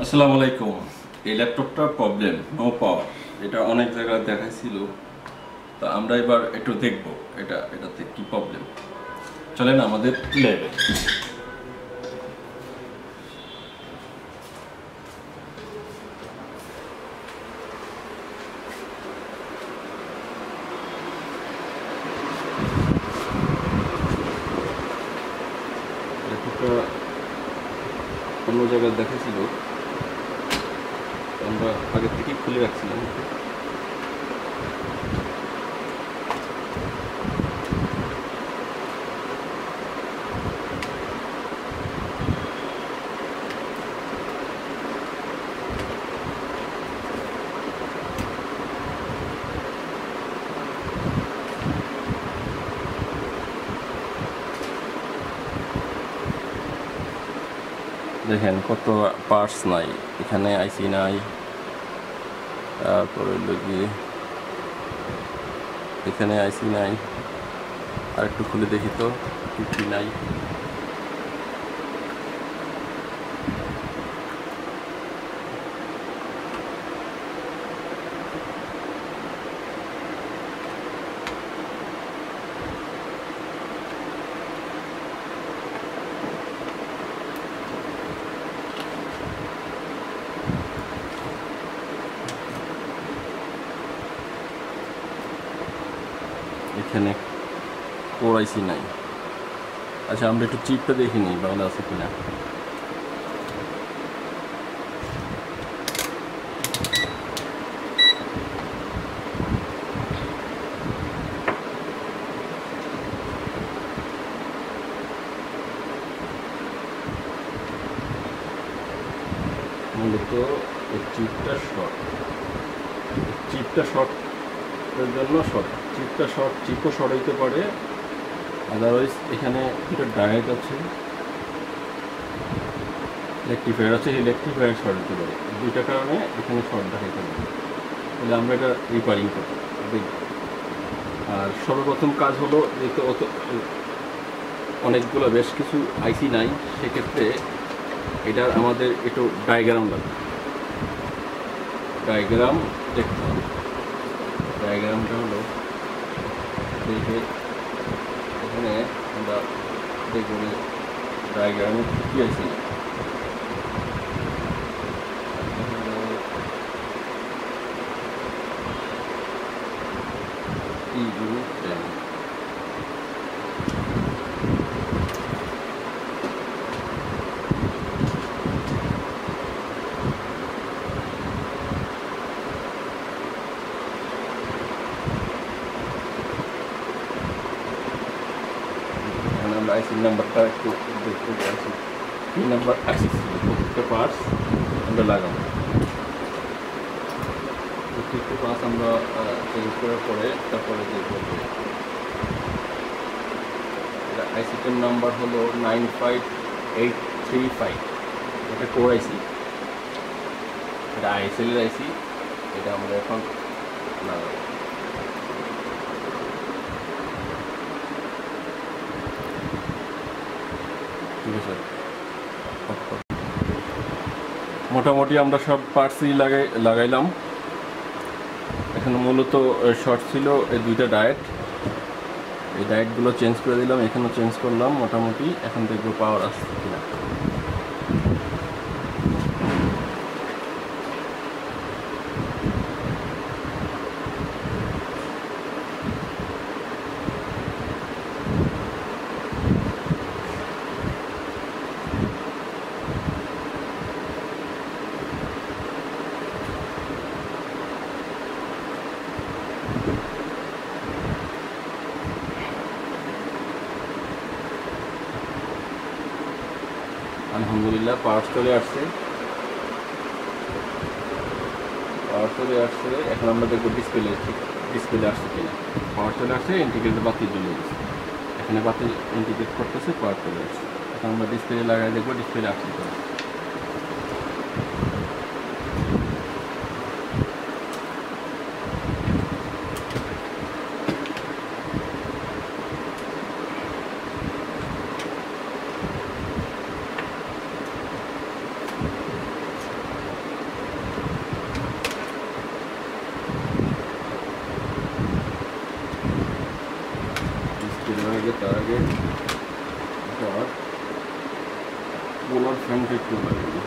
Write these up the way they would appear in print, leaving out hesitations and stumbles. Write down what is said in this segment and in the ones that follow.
আসসালামু আলাইকুম। এই ল্যাপটপটার প্রবলেম নো পাওয়ার, এটা অনেক জায়গায় দেখাইছিল। তো আমরা এবার একটু দেখব এটাতে কি প্রবলেম। চলেন আমাদের ল্যাবে। ল্যাপটপটা অন্য জায়গায় দেখাইছিল, আমরা আগে থেকেই খুলে রাখছিলাম। দেখেন কত পার্টস নাই, এখানে আইসি নাই, তারপরে এখানে আইসি নাই। আর একটু খুলে দেখি তো কি নাই। এখানে কোর আইসি নাই। আচ্ছা, আমরা একটু চিপটা দেখি নি ভালো আছে কিনা। মূলত এই চিপটা শর্টের জন্য চিপও শর্ট হইতে পারে। আদারওয়াইজ এখানে একটা ডায়েট আছে, ইলেকট্রিফায়ার আছে, ইলেকট্রিফায়ার শর্ট হতে পারে। দুইটা কারণে এখানে শর্ট দেখাইতে পারে। তাহলে আমরা এটা রিপেয়ারিং করতে দেখব। আর সর্বপ্রথম কাজ হলো, যেহেতু অনেকগুলো বেশ কিছু আইসি নাই, সেক্ষেত্রে এটার আমাদের একটু ডায়াগ্রাম লাগবে। ডায়াগ্রাম দেখতে হবে। ডায়াগ্রামটা হলো দেখে এখানে আমরা দেখব ডায়াগ্রামে কী আছে। আইসির নাম্বারটা একটু দেখতে আছি, কি নাম্বার আসিস প্রত্যেকটা পার্টস আমরা লাগাবো। প্রত্যেকটা পার্টস আমরা চেঞ্জ করার পরে তারপরে দেখবো যে আইসিটার নাম্বার হলো 95835। এটা কোর আইসি, এটা আইএসএল এর আইসি। এটা আমরা এখন লাগাবো। মোটামুটি আমরা সব পার্টসই লাগাইলাম। এখানে মূলত শর্ট ছিল এই দুইটা ডায়েট, এই ডায়েটগুলো চেঞ্জ করে দিলাম, এখানেও চেঞ্জ করলাম। মোটামুটি এখন দেখবো পাওয়ার আসছে কিনা। আলহামদুলিল্লাহ পাওয়ার চলে আসছে। এখন আমরা দেখবো ডিসপ্লে আসছে কিনা। পাওয়ার চলে আসছে, ইন্ডিকেটর বাতি জ্বলে গেছে। এখানে বাতি ইন্ডিকেট করতেছে, পাওয়ার চলে আসছে। এখন আমরা ডিসপ্লে লাগাই দেখবো ডিসপ্লে আসছে কিনা। আর পোলার ফ্যানটা একটু লাগিয়ে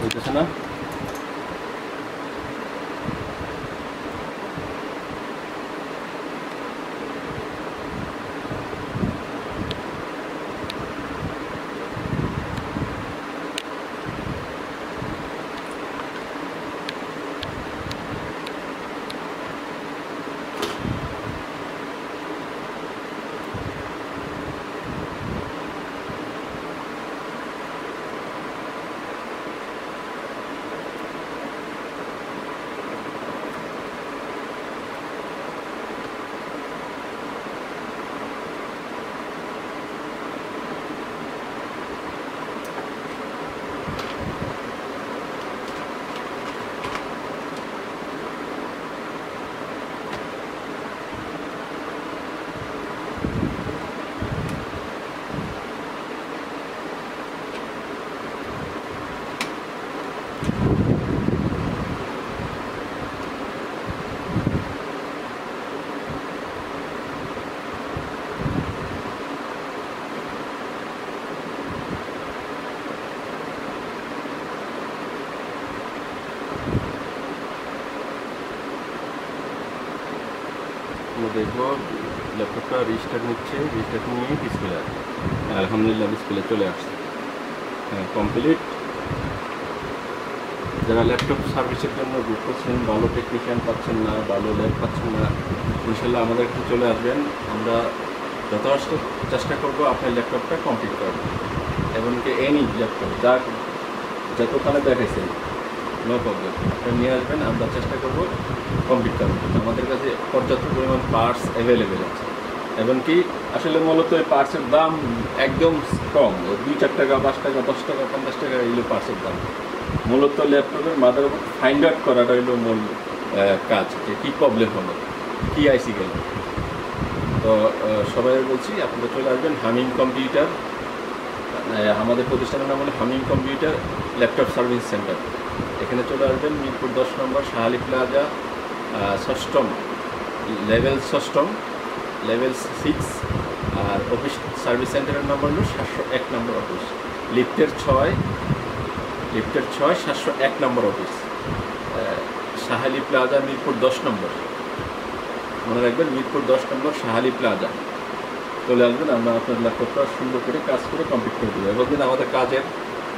হইতেছে না। দেখবো ল্যাপটপটা রিস্টার্ট নিচ্ছে, রিস্টার্ট নিয়ে ডিসপ্লে আসছে। আলহামদুলিল্লাহ ডিসপ্লে চলে আসছে, হ্যাঁ কমপ্লিট। যারা ল্যাপটপ সার্ভিসের জন্য বুক করছেন, ভালো টেকনিশিয়ান পাচ্ছেন না, ভালো ল্যাব পাচ্ছেন না, ইনশাল্লাহ আমাদের একটু চলে আসবেন। আমরা যথেষ্ট চেষ্টা করবো আপনার ল্যাপটপটা কমপ্লিট করবেন। এমনকি এনি ল্যাপটপ যতখানে দেখাইছেন নো প্রবলেম, আপনি নিয়ে আসবেন, আমরা চেষ্টা করবো কমপ্লিট করার জন্য। আমাদের কাছে পর্যাপ্ত পরিমাণ পার্টস অ্যাভেলেবেল আছে। এমনকি আসলে মূলত এই পার্টসের দাম একদম কম, 2-4 টাকা, 5 টাকা, 10 টাকা, 50 টাকা এগুলো পার্টসের দাম। মূলত ল্যাপটপের মাদারবোর্ড ফাইন্ড আউট করাটা হলো মূল কাজ, যে কী প্রবলেম হলো, কী আইসি গেল। তো সবাই বলছি আপনারা চলে আসবেন হামিম কম্পিউটার। আমাদের প্রতিষ্ঠানের নাম হলো হামিম কম্পিউটার ল্যাপটপ সার্ভিস সেন্টার। এখানে চলে আসবেন মিরপুর 10 নম্বর শাহালি প্লাজা, 6ম লেভেল 6ম লেভেল 6। আর অফিস সার্ভিস সেন্টারের নম্বর হলো 701 নম্বর অফিস, লিফটের 6 701 নম্বর অফিস, শাহালি প্লাজা, মিরপুর 10 নম্বর। মনে রাখবেন মিরপুর 10 নম্বর শাহালি প্লাজা। চলে আসবেন, আমরা আপনার ল্যাপটপটা সুন্দর করে কাজ করে কমপ্লিট করে দেবো। এবং কিন্তু আমাদের কাজের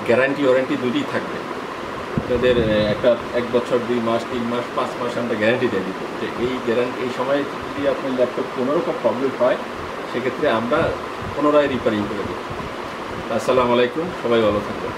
গ্যারান্টি ওয়ারেন্টি দুটোই থাকবে। আপনাদের একটা 1 বছর, 2 মাস, 3 মাস, 5 মাস আমরা গ্যারান্টি দিয়ে দিব। যে এই সময় যদি আপনার ল্যাপটপ কোনোরকম প্রবলেম হয়, সেক্ষেত্রে আমরা পুনরায় রিপেয়ারিং করে দেব। আসসালামু আলাইকুম, সবাই ভালো থাকবেন।